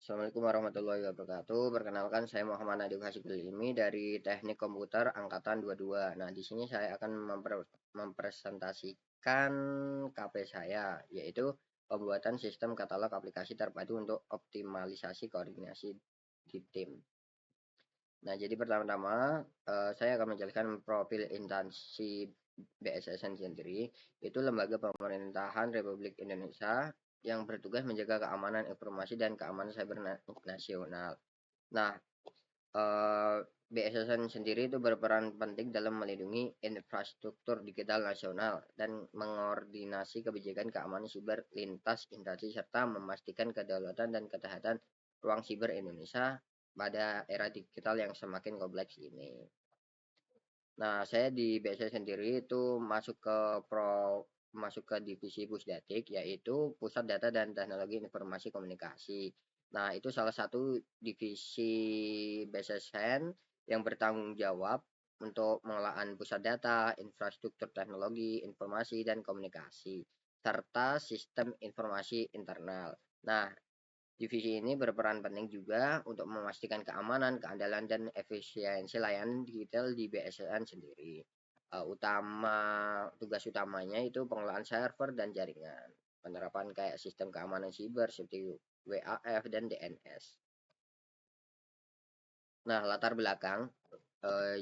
Assalamualaikum warahmatullahi wabarakatuh. Perkenalkan saya Muhammad Nadif Hasyikul Ilmi dari Teknik Komputer Angkatan 22. Nah, di sini saya akan mempresentasikan KP saya, yaitu pembuatan sistem katalog aplikasi terpadu untuk optimalisasi koordinasi di tim. Nah, jadi pertama-tama saya akan menjelaskan profil instansi BSSN sendiri. Itu lembaga pemerintahan Republik Indonesia yang bertugas menjaga keamanan informasi dan keamanan cyber nasional. Nah, BSSN sendiri itu berperan penting dalam melindungi infrastruktur digital nasional dan mengordinasi kebijakan keamanan siber lintas instansi serta memastikan kedaulatan dan ketahanan ruang siber Indonesia pada era digital yang semakin kompleks ini. Nah, saya di BSS sendiri itu masuk ke divisi Pusdatik, yaitu Pusat Data dan Teknologi Informasi Komunikasi. Nah, itu salah satu divisi BSSN yang bertanggung jawab untuk pengelolaan pusat data, infrastruktur teknologi, informasi, dan komunikasi, serta sistem informasi internal. Nah, divisi ini berperan penting juga untuk memastikan keamanan, keandalan, dan efisiensi layanan digital di BSSN sendiri. Tugas utamanya itu pengelolaan server dan jaringan, penerapan kayak sistem keamanan siber seperti WAF dan DNS. Nah, latar belakang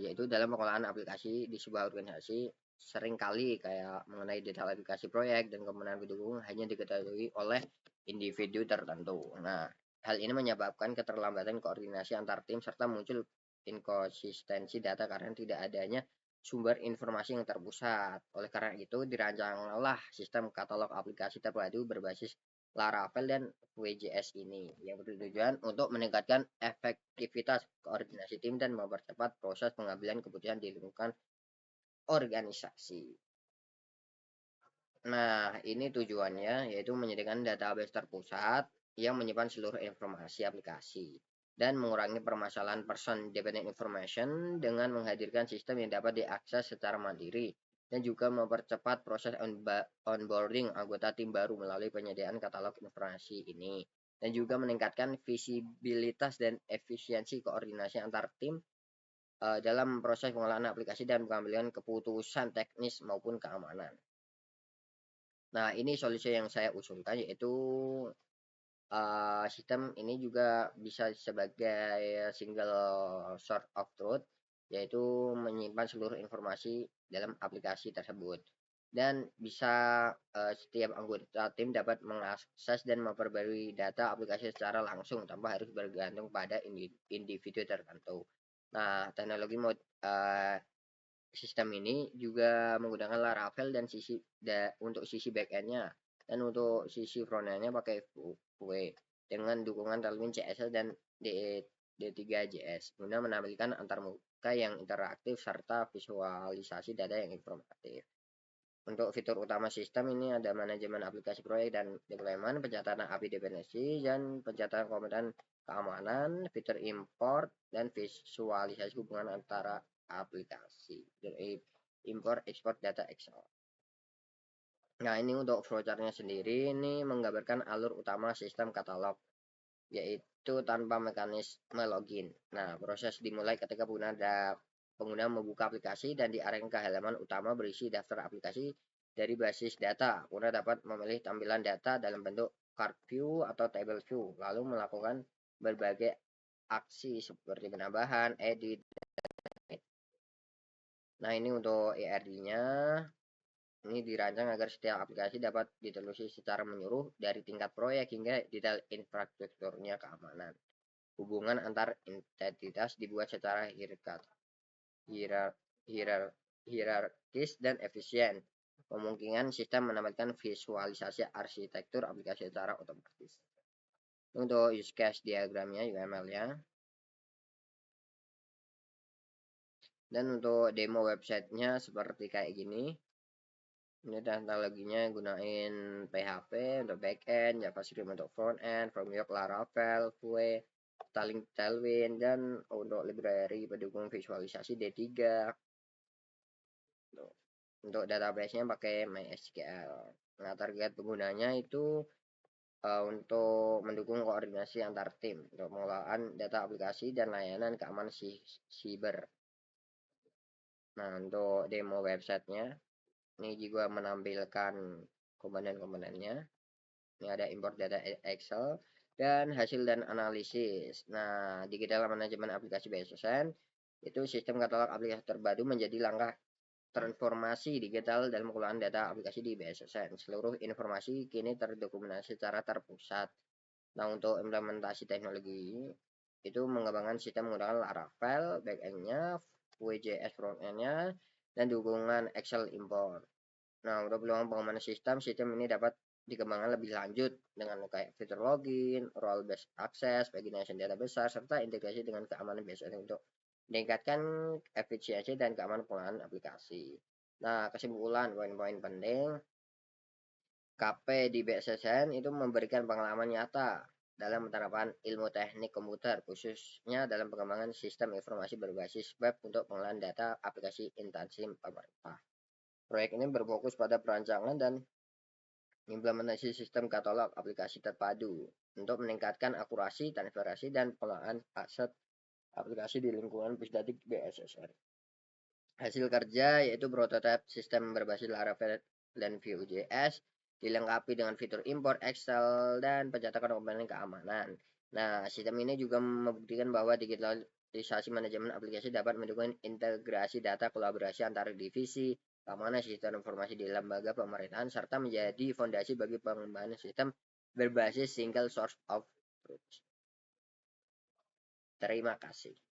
yaitu dalam pengelolaan aplikasi di sebuah organisasi seringkali kayak mengenai detail aplikasi proyek dan komponen pendukung hanya diketahui oleh individu tertentu. Nah, hal ini menyebabkan keterlambatan koordinasi antar tim serta muncul inkonsistensi data karena tidak adanya sumber informasi yang terpusat. Oleh karena itu, dirancanglah sistem katalog aplikasi terpadu berbasis Laravel dan WJS ini yang bertujuan untuk meningkatkan efektivitas koordinasi tim dan mempercepat proses pengambilan keputusan di lingkungan organisasi. Nah, ini tujuannya yaitu menyediakan database terpusat yang menyimpan seluruh informasi aplikasi dan mengurangi permasalahan person dependent information dengan menghadirkan sistem yang dapat diakses secara mandiri dan juga mempercepat proses onboarding anggota tim baru melalui penyediaan katalog informasi ini dan juga meningkatkan visibilitas dan efisiensi koordinasi antar tim dalam proses pengelolaan aplikasi dan pengambilan keputusan teknis maupun keamanan. Nah, ini solusi yang saya usulkan yaitu sistem ini juga bisa sebagai single source of truth, yaitu menyimpan seluruh informasi dalam aplikasi tersebut. Dan bisa setiap anggota tim dapat mengakses dan memperbarui data aplikasi secara langsung tanpa harus bergantung pada individu tertentu. Nah, teknologi sistem ini juga menggunakan Laravel dan untuk sisi backend-nya dan untuk sisi front-end-nya pakai Vue dengan dukungan Tailwind CSS dan D3JS guna menampilkan antarmuka yang interaktif serta visualisasi data yang informatif. Untuk fitur utama sistem ini ada manajemen aplikasi proyek dan deployment, pencatatan API dependensi, dan pencatatan komponen keamanan, fitur import, dan visualisasi hubungan antara aplikasi, import export data Excel. Nah, ini untuk flowchart-nya sendiri ini menggambarkan alur utama sistem katalog, yaitu tanpa mekanisme login. Nah, proses dimulai ketika pengguna membuka aplikasi dan diarahkan ke halaman utama berisi daftar aplikasi dari basis data. Pengguna dapat memilih tampilan data dalam bentuk card view atau table view, lalu melakukan berbagai aksi seperti penambahan, edit. Nah, ini untuk ERD-nya. Ini dirancang agar setiap aplikasi dapat ditelusuri secara menyeluruh dari tingkat proyek hingga detail infrastrukturnya keamanan. Hubungan antar entitas dibuat secara hierarkis dan efisien, memungkinkan sistem menampilkan visualisasi arsitektur aplikasi secara otomatis. Untuk use case diagramnya UML-nya. Dan untuk demo websitenya seperti kayak gini. Ini teknologinya gunain PHP untuk backend, JavaScript untuk frontend, framework Laravel, Vue, Tailwind, dan untuk library pendukung visualisasi D3. Untuk database-nya pakai MySQL. Nah, target penggunanya itu untuk mendukung koordinasi antar tim untuk pengelolaan data aplikasi dan layanan keamanan siber. Nah, untuk demo websitenya, ini juga menampilkan komponen-komponennya. Ini ada import data Excel dan hasil dan analisis. Nah, digital manajemen aplikasi BSSN itu sistem katalog aplikasi terpadu menjadi langkah transformasi digital dalam pengelolaan data aplikasi di BSSN. Seluruh informasi kini terdokumentasi secara terpusat. Nah, untuk implementasi teknologi itu mengembangkan sistem menggunakan Laravel backend-nya, WJS front-end-nya, dan dukungan Excel import. Nah, untuk peluang pengembangan sistem ini dapat dikembangkan lebih lanjut dengan kayak fitur login, role based access, pagination data besar, serta integrasi dengan keamanan BSSN untuk meningkatkan efisiensi dan keamanan penggunaan aplikasi. Nah, kesimpulan poin-poin penting, KP di BSSN itu memberikan pengalaman nyata dalam penerapan ilmu teknik komputer, khususnya dalam pengembangan sistem informasi berbasis web untuk pengelolaan data aplikasi instansi pemerintah. Proyek ini berfokus pada perancangan dan implementasi sistem katalog aplikasi terpadu untuk meningkatkan akurasi, transparansi, dan pengelolaan aset aplikasi di lingkungan Pusdadik BSSN. Hasil kerja yaitu prototipe sistem berbasis Laravel dan Vue.js dilengkapi dengan fitur import Excel dan pencetakan komponen keamanan. Nah, sistem ini juga membuktikan bahwa digitalisasi manajemen aplikasi dapat mendukung integrasi data kolaborasi antar divisi, keamanan sistem informasi di lembaga pemerintahan, serta menjadi fondasi bagi pengembangan sistem berbasis single source of truth. Terima kasih.